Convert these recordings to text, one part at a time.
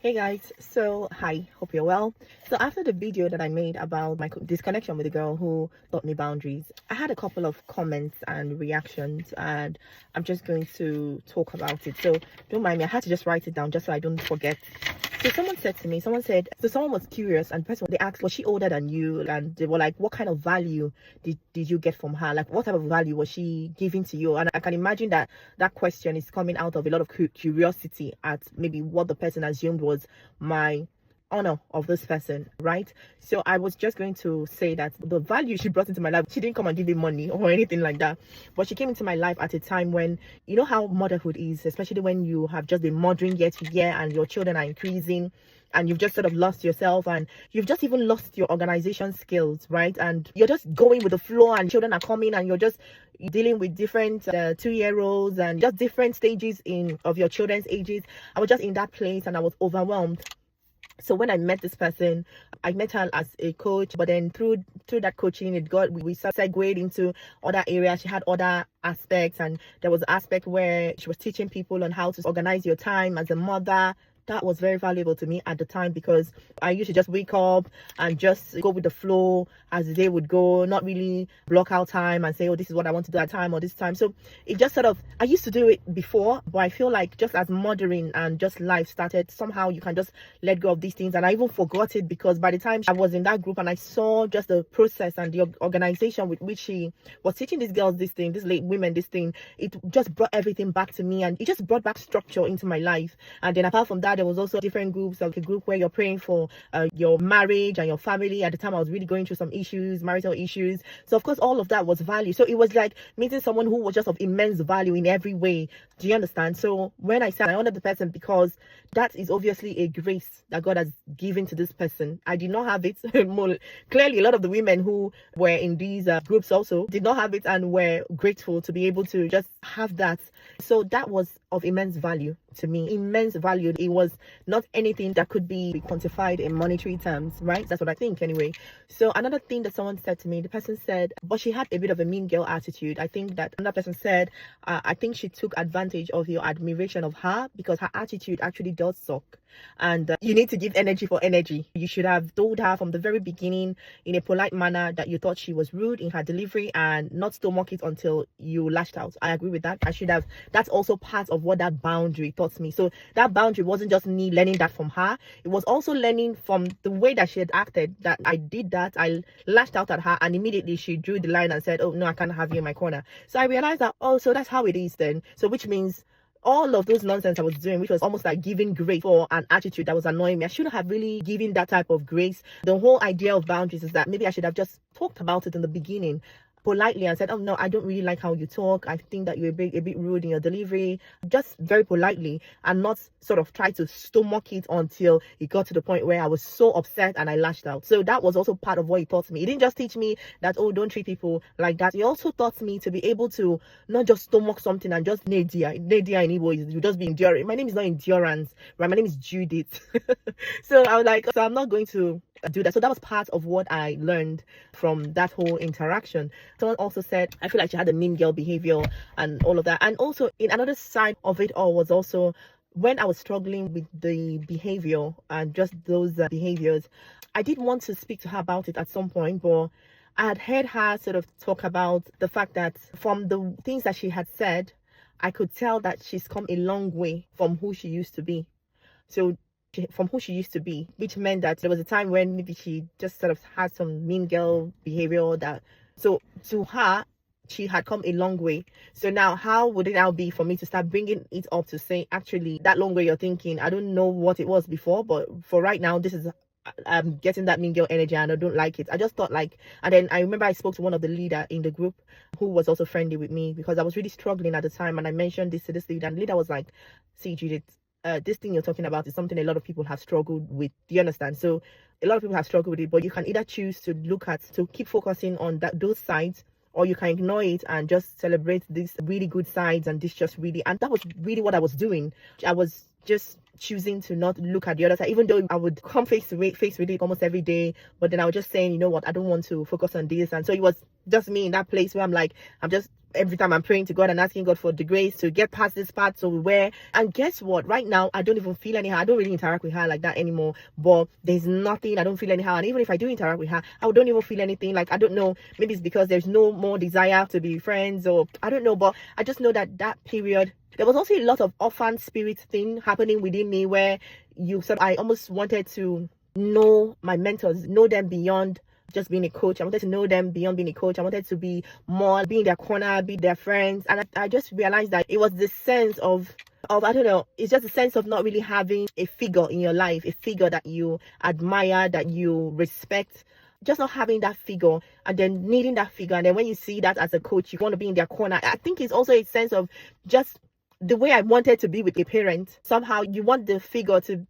Hey guys, so hi, hope you're well. So after the video that I made about my disconnection with the girl who taught me boundaries, I had a couple of comments and reactions, and I'm just going to talk about it. So don't mind me, I had to just write it down just so I don't forget. So someone said to me, so someone was curious, and the person, they asked, was she older than you? And they were like, what kind of value did you get from her? Like, what type of value was she giving to you? And I can imagine that that question is coming out of a lot of curiosity at maybe what the person assumed was my honor of this person, right? So I was just going to say that the value she brought into my life, she didn't come and give me money or anything like that, but she came into my life at a time when, you know how motherhood is, especially when you have just been mothering year to year and your children are increasing and you've just sort of lost yourself and you've just even lost your organization skills, right? And you're just going with the flow and children are coming and you're just dealing with different 2-year-olds and just different stages of your children's ages. I was just in that place and I was overwhelmed. So when I met this person, I met her as a coach, but then through that coaching, we segued into other areas. She had other aspects, and there was an aspect where she was teaching people on how to organize your time as a mother. That was very valuable to me at the time because I used to just wake up and just go with the flow as the day would go, not really block out time and say, oh, this is what I want to do at time or this time. So it just sort of, I used to do it before, but I feel like just as mothering and just life started, somehow you can just let go of these things. And I even forgot it because by the time I was in that group and I saw just the process and the organization with which she was teaching these girls this thing, these late women this thing, it just brought everything back to me and it just brought back structure into my life. And then apart from that, there was also different groups, like a group where you're praying for your marriage and your family. At the time I was really going through some issues, marital issues, so of course all of that was value. So it was like meeting someone who was just of immense value in every way. Do you understand? So when I said I honored the person because that is obviously a grace that God has given to this person. I did not have it. More clearly, a lot of the women who were in these groups also did not have it and were grateful to be able to just have that. So that was of immense value to me, immense value. It was not anything that could be quantified in monetary terms, right? That's what I think anyway. So another thing that someone said to me, the person said, but she had a bit of a mean girl attitude. I think that another person said, I think she took advantage of your admiration of her because her attitude actually does suck. And you need to give energy for energy. You should have told her from the very beginning in a polite manner that you thought she was rude in her delivery and not stomach it until you lashed out. I agree with that. I should have. That's also part of what that boundary taught me. So that boundary wasn't just me learning that from her. It was also learning from the way that she had acted, that I did that. I lashed out at her and immediately she drew the line and said, oh, no, I can't have you in my corner. So I realized that, oh, so that's how it is then. So which means all of those nonsense I was doing, which was almost like giving grace for an attitude that was annoying me, I shouldn't have really given that type of grace. The whole idea of boundaries is that maybe I should have just talked about it in the beginning politely and said, oh no, I don't really like how you talk. I think that you're a bit rude in your delivery, just very politely, and not sort of try to stomach it until it got to the point where I was so upset and I lashed out. So that was also part of what he taught me. He didn't just teach me that, oh, don't treat people like that. He also taught me to be able to not just stomach something and just nadia in Igbo is you just be enduring. My name is not endurance, right? My name is Judith. So I was like, so I'm not going to do that. So that was part of what I learned from that whole interaction. Someone also said, I feel like she had a mean girl behavior and all of that. And also in another side of it all was also when I was struggling with the behavior and just those behaviors, I did want to speak to her about it at some point, but I had heard her sort of talk about the fact that from the things that she had said, I could tell that she's come a long way from who she used to be. So from who she used to be, which meant that there was a time when maybe she just sort of had some mean girl behavior that, so to her, she had come a long way. So now how would it now be for me to start bringing it up to say, actually, that long way you're thinking, I don't know what it was before, but for right now, this is I'm getting that mean girl energy and I don't like it. I just thought like, and then I remember I spoke to one of the leader in the group who was also friendly with me because I was really struggling at the time, and I mentioned this to this leader, and the leader was like, see, Judith, this thing you're talking about is something a lot of people have struggled with. Do you understand? So a lot of people have struggled with it, but you can either choose to keep focusing on those sides, or you can ignore it and just celebrate these really good sides and this just really, and that was really what I was doing. I was just choosing to not look at the other side, even though I would come face with it almost every day, but then I was just saying, you know what, I don't want to focus on this. And so it was just me in that place where I'm like, I'm just every time I'm praying to God and asking God for the grace to get past this part. So and guess what? Right now, I don't even feel anyhow. I don't really interact with her like that anymore. But there's nothing. I don't feel anyhow. And even if I do interact with her, I don't even feel anything. Like, I don't know. Maybe it's because there's no more desire to be friends, or I don't know. But I just know that period, there was also a lot of orphan spirit thing happening within me, where I almost wanted to know my mentors, know them beyond just being a coach. I wanted to know them beyond being a coach. I wanted to be more, be in their corner, be their friends. And I just realized that it was the sense of I don't know, it's just a sense of not really having a figure in your life, a figure that you admire, that you respect. Just not having that figure, and then needing that figure. And then when you see that as a coach, you want to be in their corner. I think it's also a sense of just the way I wanted to be with a parent. Somehow you want the figure to,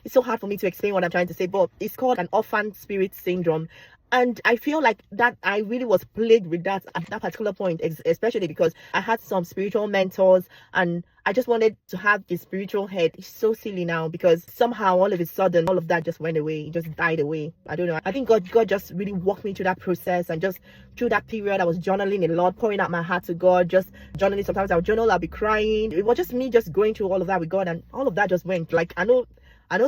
it's so hard for me to explain what I'm trying to say, but it's called an orphan spirit syndrome. And I feel like that I really was plagued with that at that particular point, especially because I had some spiritual mentors, and I just wanted to have this spiritual head. It's so silly now, because somehow all of a sudden all of that just went away. It just died away. I don't know. I think God just really walked me through that process, and just through that period I was journaling a lot, pouring out my heart to God, just journaling. Sometimes I'll journal, I'll be crying. It was just me just going through all of that with God, and all of that just went. Like, I don't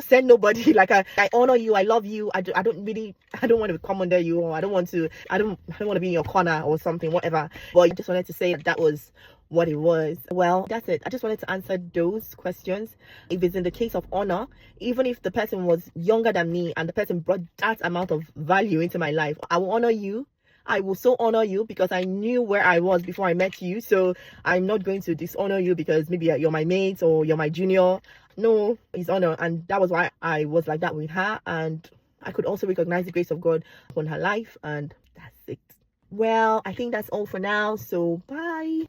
send nobody. Like, I honor you, I love you. I don't want to come under you, or I don't want to be in your corner or something, whatever. But I just wanted to say that was what it was. Well, that's it. I just wanted to answer those questions. If it's in the case of honor, even if the person was younger than me and the person brought that amount of value into my life, I will honor you. I will so honor you, because I knew where I was before I met you. So I'm not going to dishonor you because maybe you're my mate or you're my junior. No, it's honor. And that was why I was like that with her. And I could also recognize the grace of God upon her life. And that's it. Well, I think that's all for now. So bye.